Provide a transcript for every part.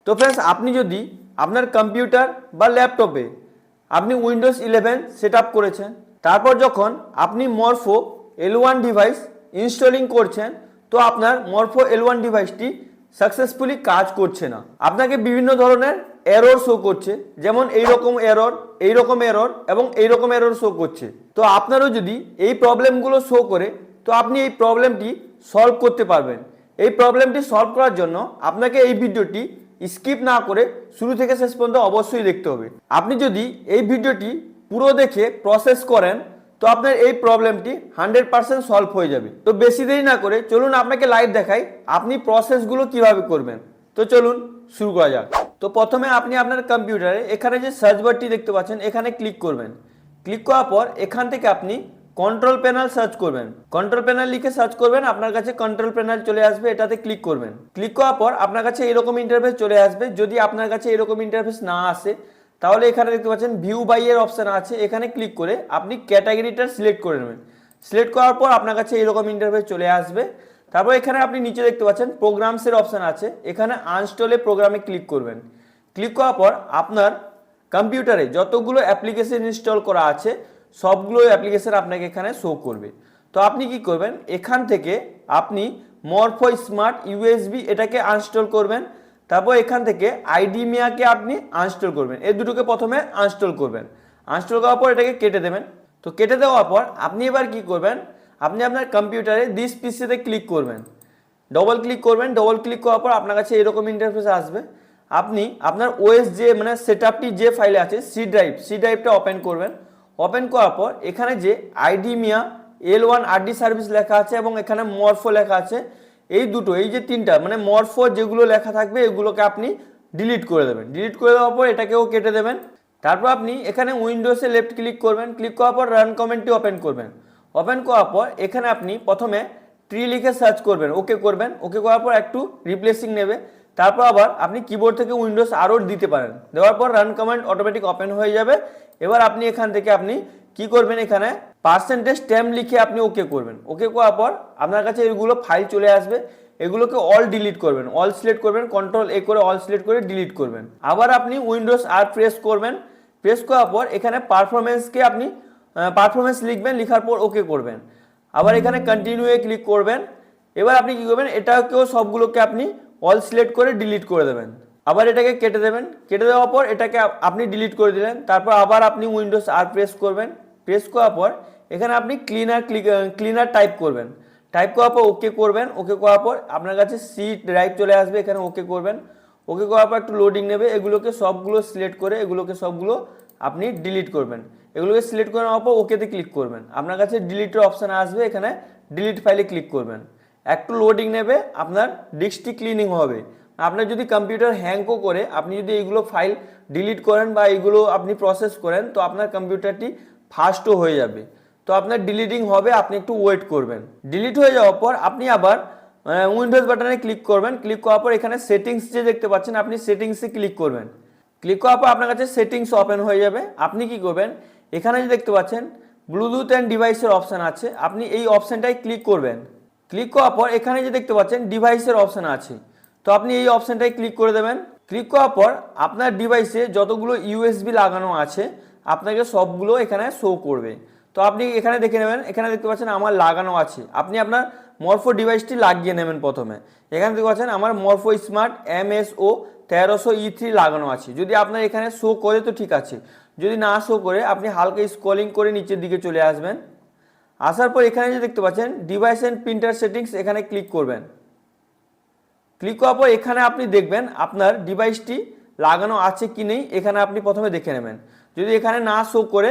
তো फ्रेंड्स আপনি যদি আপনার কম্পিউটার বা ল্যাপটপে আপনি উইন্ডোজ 11 সেটআপ করেছেন, তারপর যখন আপনি মরফো L1 ডিভাইস ইনস্টলিং করছেন তো আপনার মরফো L1 ডিভাইসটি সাকসেসফুলি কাজ করছে না, আপনাকে বিভিন্ন ধরনের এরর শো করছে, যেমন এইরকম এরর এবং এইরকম এরর শো করছে। তো আপনারও যদি এই প্রবলেমগুলো শো করে তো আপনি এই প্রবলেমটি সলভ করতে পারবেন। এই প্রবলেমটি সলভ করার জন্য আপনাকে এই ভিডিওটি স্কিপ না করে শুরু থেকে শেষ পর্যন্ত অবশ্যই দেখতে হবে। আপনি যদি এই ভিডিওটি পুরো দেখে প্রসেস করেন তো আপনার এই প্রবলেমটি 100% সলভ হয়ে যাবে। তো বেশি দেরি না করে চলুন আপনাকে লাইভ দেখাই আপনি প্রসেসগুলো কিভাবে করবেন। তো চলুন শুরু করা যাক। তো প্রথমে আপনি আপনার কম্পিউটারে এখানে যে সার্চ বারটি দেখতে পাচ্ছেন এখানে ক্লিক করবেন। ক্লিক করার পর এখান থেকে আপনি কন্ট্রোল প্যানেল সার্চ করবেন। কন্ট্রোল প্যানেল লিখে সার্চ করবেন, আপনার কাছে কন্ট্রোল প্যানেল চলে আসবে, এটাতে ক্লিক করবেন। ক্লিক করার পর আপনার কাছে এরকম ইন্টারফেস চলে আসবে। যদি আপনার কাছে এরকম ইন্টারফেস না আসে তাহলে এখানে দেখতে পাচ্ছেন ভিউ বাই এর অপশন আছে, এখানে ক্লিক করে আপনি ক্যাটাগরিটা সিলেক্ট করে নেবেন। সিলেক্ট করার পর আপনার কাছে এরকম ইন্টারফেস চলে আসবে। তারপর এখানে আপনি নিচে দেখতে পাচ্ছেন প্রোগ্রামসের অপশন আছে, এখানে আনস্টলে প্রোগ্রামে ক্লিক করবেন। ক্লিক করার পর আপনার কম্পিউটারে যতগুলো অ্যাপ্লিকেশন ইনস্টল করা আছে সবগুলো অ্যাপ্লিকেশন আপনাকে এখানে শো করবে। তো আপনি কি করবেন, এখান থেকে আপনি মরফো স্মার্ট ইউএসবি এটাকে আনস্টল করবেন। তারপর এখান থেকে আইডিমিয়াকে আপনি আনস্টল করবেন, এই দুটোকে প্রথমে আনস্টল করবেন। আনস্টল করার পর এটাকে কেটে দেবেন। তো কেটে দেওয়ার পর আপনি এবার কি করবেন, আপনি আপনার কম্পিউটারে দিস পিসিতে ক্লিক করবেন, ডবল ক্লিক করবেন। ডবল ক্লিক করার পর আপনার কাছে এরকম ইন্টারফেস আসবে। আপনি আপনার ওএস যে মানে সেটআপটি যে ফাইলে আছে সি ড্রাইভটা ওপেন করবেন। ওপেন করার পর এখানে যে আইডিমিয়া L1 RD সার্ভিস লেখা আছে এবং এখানে মরফো লেখা আছে, এই দুটো এই যে তিনটা মানে মরফো যেগুলো লেখা থাকবে এগুলোকে আপনি ডিলিট করে দেবেন। ডিলিট করে দেওয়ার পর এটাকেও কেটে দেবেন। তারপর আপনি এখানে উইন্ডোজে লেফট ক্লিক করবেন। ক্লিক করার পর রান কমেন্টটি ওপেন করবেন। ওপেন করার পর এখানে আপনি প্রথমে ট্রি লিখে সার্চ করবেন, ওকে করবেন। ওকে করার পর একটু রিপ্লেসিং নেবে। তারপর আবার আপনি কিবোর্ড থেকে উইন্ডোজ আরও দিতে পারেন। দেওয়ার পর রান কমান্ড অটোমেটিক ওপেন হয়ে যাবে। এবার আপনি এখান থেকে আপনি কি করবেন, এখানে %temp লিখে আপনি ওকে করবেন। ওকে করার পর আপনার কাছে এগুলো ফাইল চলে আসবে, এগুলোকে অল ডিলিট করবেন। অল সিলেক্ট করবেন, কন্ট্রোল এ করে অল সিলেক্ট করে ডিলিট করবেন। আবার আপনি উইন্ডোজ আর প্রেস করবেন। প্রেস করার পর এখানে পারফরমেন্সকে আপনি পারফরমেন্স লিখবেন, লিখার পর ওকে করবেন। আবার এখানে কন্টিনিউ এ ক্লিক করবেন। এবার আপনি কি করবেন, এটাকেও সবগুলোকে আপনি অল সিলেক্ট করে ডিলিট করে দেবেন। আবার এটাকে কেটে দেবেন। কেটে দেওয়ার পর এটাকে আপনি ডিলিট করে দিলেন। তারপর আবার আপনি উইন্ডোজ আর প্রেস করবেন। প্রেস করার পর এখানে আপনি ক্লিনার টাইপ করবেন। টাইপ করার পর ওকে করবেন। ওকে করার পর আপনার কাছে সি ড্রাইভ চলে আসবে, এখানে ওকে করবেন। ওকে করার পর একটু লোডিং নেবে, এগুলোকে সবগুলো সিলেক্ট করে এগুলোকে সবগুলো আপনি ডিলিট করবেন। এগুলোকে সিলেক্ট করে নেওয়ার পর ওকেতে ক্লিক করবেন। আপনার কাছে ডিলিটের অপশান আসবে, এখানে ডিলিট ফাইলে ক্লিক করবেন। একটু লোডিং নেবে, আপনার ডিস্কটি ক্লিনিং হবে। আপনার যদি কম্পিউটার হ্যাংও করে আপনি যদি এইগুলো ফাইল ডিলিট করেন বা এইগুলো আপনি প্রসেস করেন তো আপনার কম্পিউটারটি ফাস্টও হয়ে যাবে। তো আপনার ডিলিটিং হবে, আপনি একটু ওয়েট করবেন। ডিলিট হয়ে যাওয়ার পর আপনি আবার উইন্ডোজ বাটনে ক্লিক করবেন। ক্লিক করার পর এখানে সেটিংস যে দেখতে পাচ্ছেন আপনি সেটিংসে ক্লিক করবেন। ক্লিক করার পর আপনার কাছে সেটিংস ওপেন হয়ে যাবে। আপনি কি করবেন, এখানে যে দেখতে পাচ্ছেন ব্লুটুথ অ্যান্ড ডিভাইসের অপশান আছে, আপনি এই অপশানটায় ক্লিক করবেন। ক্লিক করার পর এখানে যে দেখতে পাচ্ছেন ডিভাইসের অপশান আছে, তো আপনি এই অপশানটায় ক্লিক করে দেবেন। ক্লিক করার পর আপনার ডিভাইসে যতগুলো ইউএসবি লাগানো আছে আপনাকে সবগুলো এখানে শো করবে। তো আপনি এখানে দেখে নেবেন, এখানে দেখতে পাচ্ছেন আমার লাগানো আছে। আপনি আপনার মরফো ডিভাইসটি লাগিয়ে নেবেন প্রথমে। এখানে দেখতে পাচ্ছেন আমার মরফো স্মার্ট MSO 1300E3 লাগানো আছে। যদি আপনার এখানে শো করে তো ঠিক আছে, যদি না শো করে আপনি হালকা স্ক্রলিং করে নিচের দিকে চলে আসবেন। আসার পর এখানে যে দেখতে পাচ্ছেন ডিভাইস অ্যান্ড প্রিন্টার সেটিংস, এখানে ক্লিক করবেন। ক্লিক করার পর এখানে আপনি দেখবেন আপনার ডিভাইসটি লাগানো আছে কি নেই, এখানে আপনি প্রথমে দেখে নেবেন। যদি এখানে না শো করে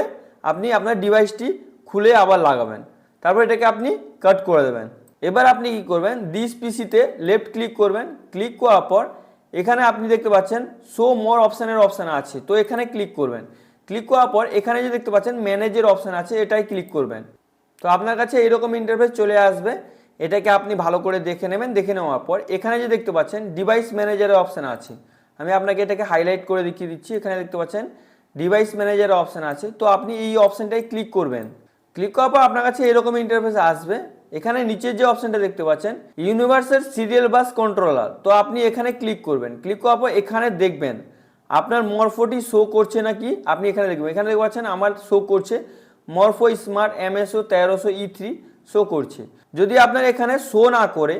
আপনি আপনার ডিভাইসটি খুলে আবার লাগাবেন। তারপর এটাকে আপনি কাট করে দেবেন। এবার আপনি কি করবেন, দিস পিসিতে লেফট ক্লিক করবেন। ক্লিক করার পর এখানে আপনি দেখতে পাচ্ছেন শো মোর অপশানের অপশান আছে, তো এখানে ক্লিক করবেন। ক্লিক করার পর এখানে যে দেখতে পাচ্ছেন ম্যানেজের অপশান আছে, এটাই ক্লিক করবেন। তো আপনার কাছে এরকম ইন্টারফেস চলে আসবে, এটাকে আপনি ভালো করে দেখে নেবেন। দেখে নেওয়ার পর এখানে যে দেখতে পাচ্ছেন ডিভাইস ম্যানেজারের অপশান আছে, আমি আপনাকে এটাকে হাইলাইট করে দেখিয়ে দিচ্ছি। এখানে দেখতে পাচ্ছেন ডিভাইস ম্যানেজারের অপশান আছে, তো আপনি এই অপশানটাই ক্লিক করবেন। ক্লিক করার পর আপনার কাছে এরকম ইন্টারফেস আসবে। এখানে নিচে যে অপশনটা দেখতে পাচ্ছেন ইউনিভার্সাল সিরিয়াল বাস কন্ট্রোলার, তো আপনি এখানে ক্লিক করবেন। ক্লিক করার পর এখানে দেখবেন আপনার মরফোটি শো করছে নাকি। আপনি এখানে দেখবেন, এখানে দেখতে পাচ্ছেন আমার শো করছে Morpho smart MSO 1300E3 show করছে। যদি আপনার এখানে শো না করে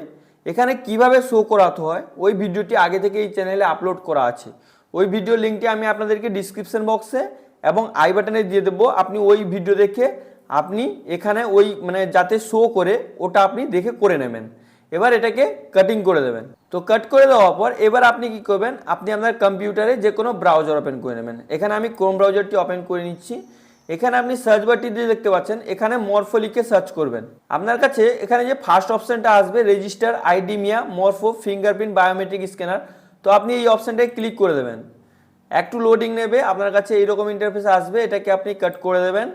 এখানে কিভাবে শো করাতে হয় ওই ভিডিওটি আগে থেকে এই চ্যানেলে আপলোড করা আছে। ওই ভিডিও লিঙ্কটি আমি আপনাদেরকে ডিসক্রিপশন বক্সে এবং আই বাটনে দিয়ে দেবো। আপনি ওই ভিডিও দেখে আপনি এখানে ওই মানে যাতে শো করে ওটা আপনি দেখে করে নেবেন। এবার এটাকে কাটিং করে দেবেন। তো কাট করে দেওয়ার পর এবার আপনি কি করবেন, আপনি আপনার কম্পিউটারে যে কোনো ব্রাউজার ওপেন করে নেবেন। এখানে আমি ক্রোম ব্রাউজারটি ওপেন করে নিচ্ছি। এখানে আপনি সার্চ বারটি দিয়ে দেখতে পাচ্ছেন এখানে মরফো লিখে সার্চ করবেন। আপনার কাছে এখানে যে ফার্স্ট অপশনটা আসবে রেজিস্টার আইডি মিয়া মরফো ফিঙ্গারপ্রিন্ট বায়োমেট্রিক স্ক্যানার, তো আপনি এই অপশনটায় ক্লিক করে দেবেন। একটু লোডিং নেবে, আপনার কাছে এইরকম ইন্টারফেস আসবে, এটাকে আপনি কাট করে দেবেন।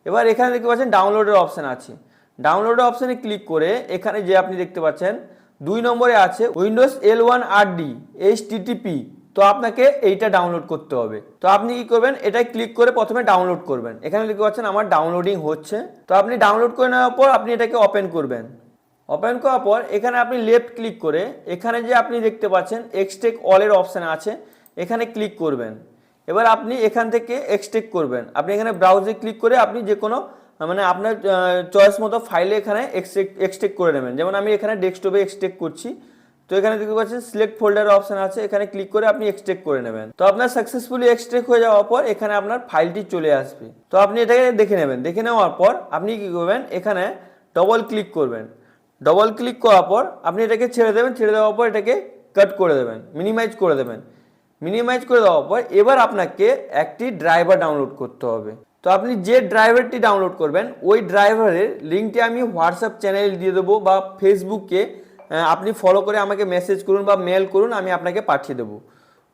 এবার এখানে দেখতে পাচ্ছেন ডাউনলোডের অপশন আছে, ডাউনলোডের অপশনে ক্লিক করে এখানে যে আপনি দেখতে পাচ্ছেন 2 নম্বরে আছে উইন্ডোজ L1 RD HTTP, তো আপনাকে এইটা ডাউনলোড করতে হবে। তো আপনি কি করবেন, এটাই ক্লিক করে প্রথমে ডাউনলোড করবেন। এখানে দেখতে পাচ্ছেন আমার ডাউনলোডিং হচ্ছে। তো আপনি ডাউনলোড করে নেওয়ার পর আপনি এটাকে ওপেন করবেন। ওপেন করার পর এখানে আপনি লেফট ক্লিক করে এখানে যে আপনি দেখতে পাচ্ছেন এক্সট্রাক্ট অলের অপশন আছে, এখানে ক্লিক করবেন। এবার আপনি এখান থেকে এক্সট্রাক্ট করবেন। আপনি এখানে ব্রাউজে ক্লিক করে আপনি যে কোনো মানে আপনার চয়েস মতো ফাইলে এখানে এক্সট্রাক্ট করে নেবেন। যেমন আমি এখানে ডেস্কটপে এক্সট্রাক্ট করছি। তো এখানে দেখতে পাচ্ছেন সিলেক্ট ফোল্ডার অপশন আছে, এখানে ক্লিক করে আপনি এক্সট্রাক্ট করে নেবেন। তো আপনার সাকসেসফুলি এক্সট্রাক্ট হয়ে যাওয়ার পর এখানে আপনার ফাইলটি চলে আসবে। তো আপনি এটাকে দেখে নেবেন। দেখে নেওয়ার পর আপনি কি করবেন, এখানে ডবল ক্লিক করবেন। ডবল ক্লিক করার পর আপনি এটাকে ছেড়ে দেবেন। ছেড়ে দেওয়ার পর এটাকে কাট করে দেবেন, মিনিমাইজ করে দেবেন। মিনিমাইজ করে দেওয়ার পর এবার আপনাকে একটি ড্রাইভার ডাউনলোড করতে হবে। তো আপনি যে ড্রাইভারটি ডাউনলোড করবেন ওই ড্রাইভারের লিঙ্কটি আমি হোয়াটসঅ্যাপ চ্যানেলে দিয়ে দেবো বা ফেসবুকে আপনি ফলো করে আমাকে মেসেজ করুন বা মেল করুন, আমি আপনাকে পাঠিয়ে দেবো।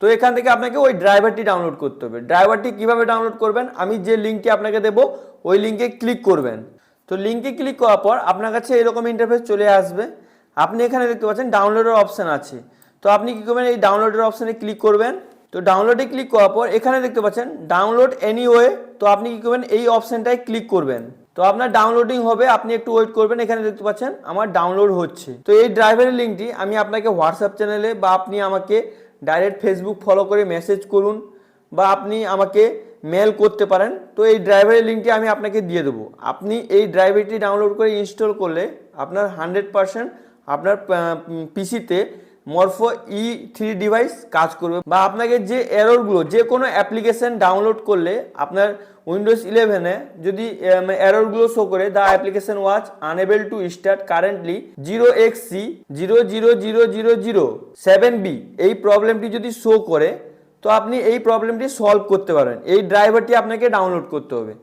তো এখান থেকে আপনাকে ওই ড্রাইভারটি ডাউনলোড করতে হবে। ড্রাইভারটি কিভাবে ডাউনলোড করবেন, আমি যে লিঙ্কটি আপনাকে দেবো ওই লিঙ্কে ক্লিক করবেন। তো লিঙ্কে ক্লিক করার পর আপনার কাছে এরকম ইন্টারফেস চলে আসবে। আপনি এখানে দেখতে পাচ্ছেন ডাউনলোডের অপশান আছে। তো আপনি কি করবেন, এই ডাউনলোডের অপশানে ক্লিক করবেন। তো ডাউনলোডে ক্লিক করার পর এখানে দেখতে পাচ্ছেন ডাউনলোড এনিওয়ে, তো আপনি কি করবেন, এই অপশানটায় ক্লিক করবেন। তো আপনার ডাউনলোডিং হবে, আপনি একটু ওয়েট করবেন। এখানে দেখতে পাচ্ছেন আমার ডাউনলোড হচ্ছে। তো এই ড্রাইভারের লিঙ্কটি আমি আপনাকে হোয়াটসঅ্যাপ চ্যানেলে বা আপনি আমাকে ডাইরেক্ট ফেসবুক ফলো করে মেসেজ করুন বা আপনি আমাকে মেল করতে পারেন। তো এই ড্রাইভারের লিঙ্কটি আমি আপনাকে দিয়ে দেবো। আপনি এই ড্রাইভারটি ডাউনলোড করে ইনস্টল করলে আপনার 100% আপনার পিসিতে মরফো E3 ডিভাইস কাজ করবে। বা আপনাকে যে এররগুলো, যে কোনো অ্যাপ্লিকেশন ডাউনলোড করলে আপনার উইন্ডোজ 11-এ যদি এররগুলো শো করে the application was unable to start currently 0xC0000007B, এই প্রবলেমটি যদি শো করে তো আপনি এই প্রবলেমটি সলভ করতে পারবেন। এই ড্রাইভারটি আপনাকে ডাউনলোড করতে হবে।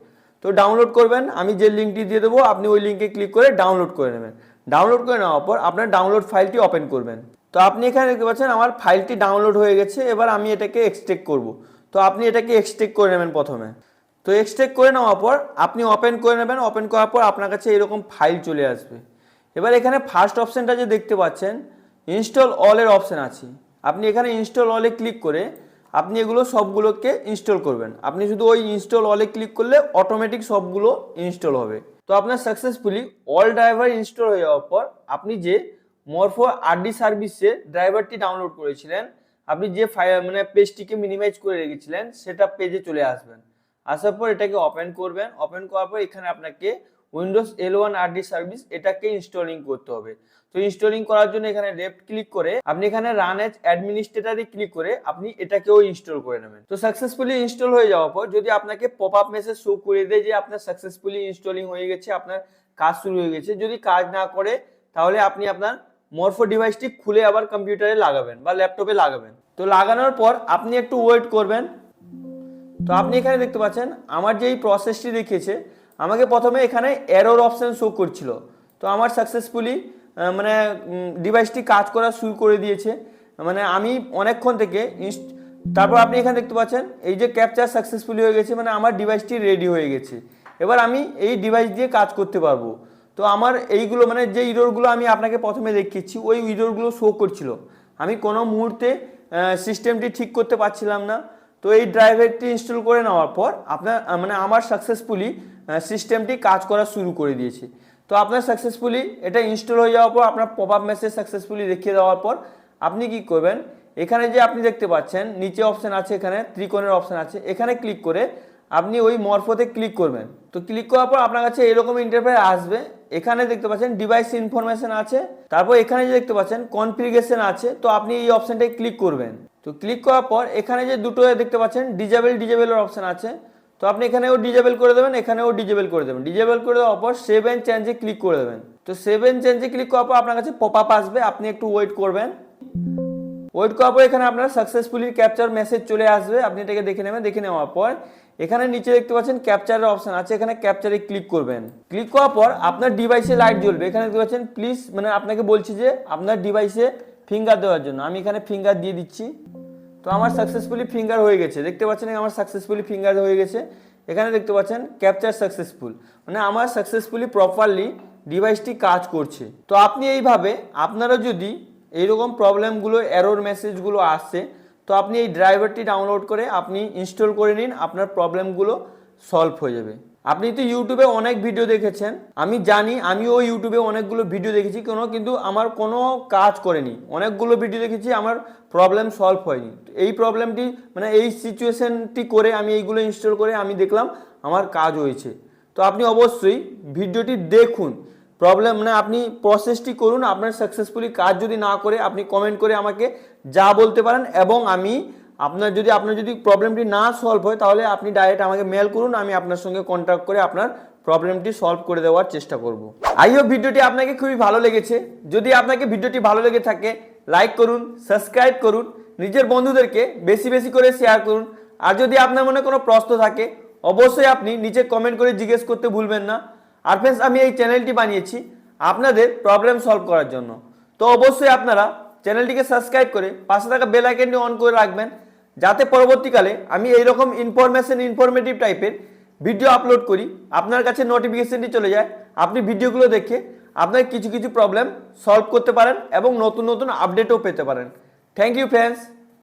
তো ডাউনলোড করবেন, আমি যে লিঙ্কটি দিয়ে দেবো আপনি ওই লিঙ্কে ক্লিক করে ডাউনলোড করে নেবেন। ডাউনলোড করে নেওয়ার পর আপনার ডাউনলোড ফাইলটি ওপেন করবেন। তো আপনি এখানে দেখতে পাচ্ছেন আমার ফাইলটি ডাউনলোড হয়ে গেছে। এবার আমি এটাকে এক্সট্রাক্ট করব। তো আপনি এটাকে এক্সট্রাক্ট করে নেবেন প্রথমে। তো এক্সট্রাক্ট করে নেওয়ার পর আপনি ওপেন করে নেবেন। ওপেন করার পর আপনার কাছে এরকম ফাইল চলে আসবে। এবার এখানে ফার্স্ট অপশানটা যে দেখতে পাচ্ছেন ইনস্টল অলের অপশান আছে, আপনি এখানে ইনস্টল অলে ক্লিক করে আপনি এগুলো সবগুলোকে ইনস্টল করবেন। আপনি শুধু ওই ইনস্টল অলে ক্লিক করলে অটোমেটিক সবগুলো ইনস্টল হবে। তো আপনার সাকসেসফুলি অল ড্রাইভার ইনস্টল হয়ে যাওয়ার পর আপনি যে মরফো RD সার্ভিসে ড্রাইভারটি ডাউনলোড করেছিলেন, আপনি যে ফাইল মানে পেজটিকে মিনিমাইজ করে রেখেছিলেন সেটা পেজে চলে আসবেন। আসার পর এটাকে ওপেন করবেন। ওপেন করার পর এখানে আপনাকে উইন্ডোজ L1 RD সার্ভিস এটাকে ইনস্টলিং করতে হবে। তো ইনস্টলিং করার জন্য এখানে লেফট ক্লিক করে আপনি এখানে রান এজ অ্যাডমিনিস্ট্রেটরে ক্লিক করে আপনি এটাকেও ইনস্টল করে নেবেন। তো সাকসেসফুলি ইনস্টল হয়ে যাওয়ার পর যদি আপনাকে পপ আপ মেসেজ শো করে দেয় যে আপনার সাকসেসফুলি ইনস্টলিং হয়ে গেছে, আপনার কাজ শুরু হয়ে গেছে, যদি কাজ না করে তাহলে আপনি আপনার মরফো ডিভাইসটি খুলে আবার কম্পিউটারে লাগাবেন বা ল্যাপটপে লাগাবেন। তো লাগানোর পর আপনি একটু ওয়েট করবেন। তো আপনি এখানে দেখতে পাচ্ছেন আমার যে এই প্রসেসটি দেখিয়েছে, আমাকে প্রথমে এখানে এরর অপশন শো করছিল। তো আমার সাকসেসফুলি মানে ডিভাইসটি কাজ করা শুরু করে দিয়েছে, মানে আমি অনেকক্ষণ থেকে তারপর আপনি এখানে দেখতে পাচ্ছেন এই যে ক্যাপচার সাকসেসফুলি হয়ে গেছে, মানে আমার ডিভাইসটি রেডি হয়ে গেছে। এবার আমি এই ডিভাইস দিয়ে কাজ করতে পারবো। তো আমার এইগুলো মানে যে ইররগুলো আমি আপনাকে প্রথমে দেখিয়েছি ওই ইররগুলো শো করছিল, আমি কোনো মুহূর্তে সিস্টেমটি ঠিক করতে পারছিলাম না। তো এই ড্রাইভারটি ইনস্টল করে নেওয়ার পর আপনার মানে আমার সাকসেসফুলি সিস্টেমটি কাজ করা শুরু করে দিয়েছে। তো তো আপনার সাকসেসফুলি এটা ইনস্টল হয়ে যাওয়ার পর আপনার পপ আপ মেসেজ সাকসেসফুলি দেখিয়ে দেওয়ার পর আপনি কি করবেন, এখানে যে আপনি দেখতে পাচ্ছেন নিচে অপশন আছে, এখানে ত্রিকোণের অপশন আছে, এখানে ক্লিক করে আপনি ওই মরফোতে ক্লিক করবেন। তো ক্লিক করার পর আপনার কাছে এরকম ইন্টারফেস আসবে। এখানে দেখতে পাচ্ছেন ডিভাইস ইনফরমেশন আছে, তারপর এখানে যে দেখতে পাচ্ছেন কনফিগারেশন আছে, তো আপনি এই অপশনটায় ক্লিক করবেন। তো ক্লিক করার পর এখানে যে দুটো দেখতে পাচ্ছেন ডিজেবলের অপশন আছে, তো আপনি এখানেও ডিজেবল করে দেবেন, এখানেও ডিজেবল করে দেবেন। ডিজেবল করে দেওয়ার পর সেভ এন্ড চেঞ্জে ক্লিক করে দেবেন। তো সেভ এন্ড চেঞ্জে ক্লিক করার পর আপনার কাছে পপ আপ আসবে, আপনি একটু ওয়েট করবেন। ওয়েট করার পর এখানে আপনার সাকসেসফুলি ক্যাপচার মেসেজ চলে আসবে, আপনি এটাকে দেখে নেবেন। দেখে নেওয়ার পর এখানে নিচে দেখতে পাচ্ছেন ক্যাপচারের অপশন আছে, এখানে ক্যাপচারে ক্লিক করবেন। ক্লিক করার পর আপনার ডিভাইসে লাইট জ্বলবে, এখানে দেখতে পাচ্ছেন প্লিজ, মানে আপনাকে বলছি যে আপনার ডিভাইসে ফিঙ্গার দেওয়ার জন্য। আমি এখানে ফিঙ্গার দিয়ে দিচ্ছি। তো আমার সাকসেসফুলি ফিঙ্গার হয়ে গেছে, দেখতে পাচ্ছেন আমার সাকসেসফুলি ফিঙ্গার হয়ে গেছে। এখানে দেখতে পাচ্ছেন ক্যাপচার সাকসেসফুল, মানে আমার সাকসেসফুলি প্রপারলি ডিভাইসটি কাজ করছে। তো আপনি এইভাবে আপনারা যদি এইরকম প্রবলেমগুলো, এরর মেসেজগুলো আসছে, তো আপনি এই ড্রাইভারটি ডাউনলোড করে আপনি ইনস্টল করে নিন, আপনার প্রবলেমগুলো সলভ হয়ে যাবে। আপনি তো ইউটিউবে অনেক ভিডিও দেখেছেন, আমি জানি, আমিও ইউটিউবে অনেকগুলো ভিডিও দেখেছি, কিন্তু আমার কোনো কাজ করেনি। অনেকগুলো ভিডিও দেখেছি, আমার প্রবলেম সলভ হয়নি। এই প্রবলেমটি, মানে এই সিচুয়েশনটি করে আমি এইগুলো ইনস্টল করে আমি দেখলাম আমার কাজ হয়েছে। তো আপনি অবশ্যই ভিডিওটি দেখুন, প্রবলেম, মানে আপনি প্রসেসটি করুন। আপনার সাকসেসফুলি কাজ যদি না করে আপনি কমেন্ট করে আমাকে যা বলতে পারেন, এবং আমি আপনার যদি প্রবলেমটি না সলভ হয় তাহলে আপনি ডাইরেক্ট আমাকে মেল করুন, আমি আপনার সঙ্গে কন্ট্যাক্ট করে আপনার প্রবলেমটি সলভ করে দেওয়ার চেষ্টা করব। আই হোপ ভিডিওটি আপনাকে খুবই ভালো লেগেছে। যদি আপনাকে ভিডিওটি ভালো লেগে থাকে লাইক করুন, সাবস্ক্রাইব করুন, নিজের বন্ধুদেরকে বেশি বেশি করে শেয়ার করুন। আর যদি আপনার মনে কোনো প্রশ্ন থাকে অবশ্যই আপনি নিচে কমেন্ট করে জিজ্ঞেস করতে ভুলবেন না। আর ফ্রেন্ডস, আমি এই চ্যানেলটি বানিয়েছি আপনাদের প্রবলেম সলভ করার জন্য। তো অবশ্যই আপনারা চ্যানেলটিকে সাবস্ক্রাইব করে পাশে থাকা বেল আইকনটি অন করে রাখবেন, যাতে পরবর্তীকালে আমি এইরকম ইনফরমেটিভ টাইপের ভিডিও আপলোড করি, আপনার কাছে নোটিফিকেশনটি চলে যায়, আপনি ভিডিওগুলো দেখে আপনার কিছু প্রবলেম সলভ করতে পারেন এবং নতুন আপডেটও পেতে পারেন। Thank you friends.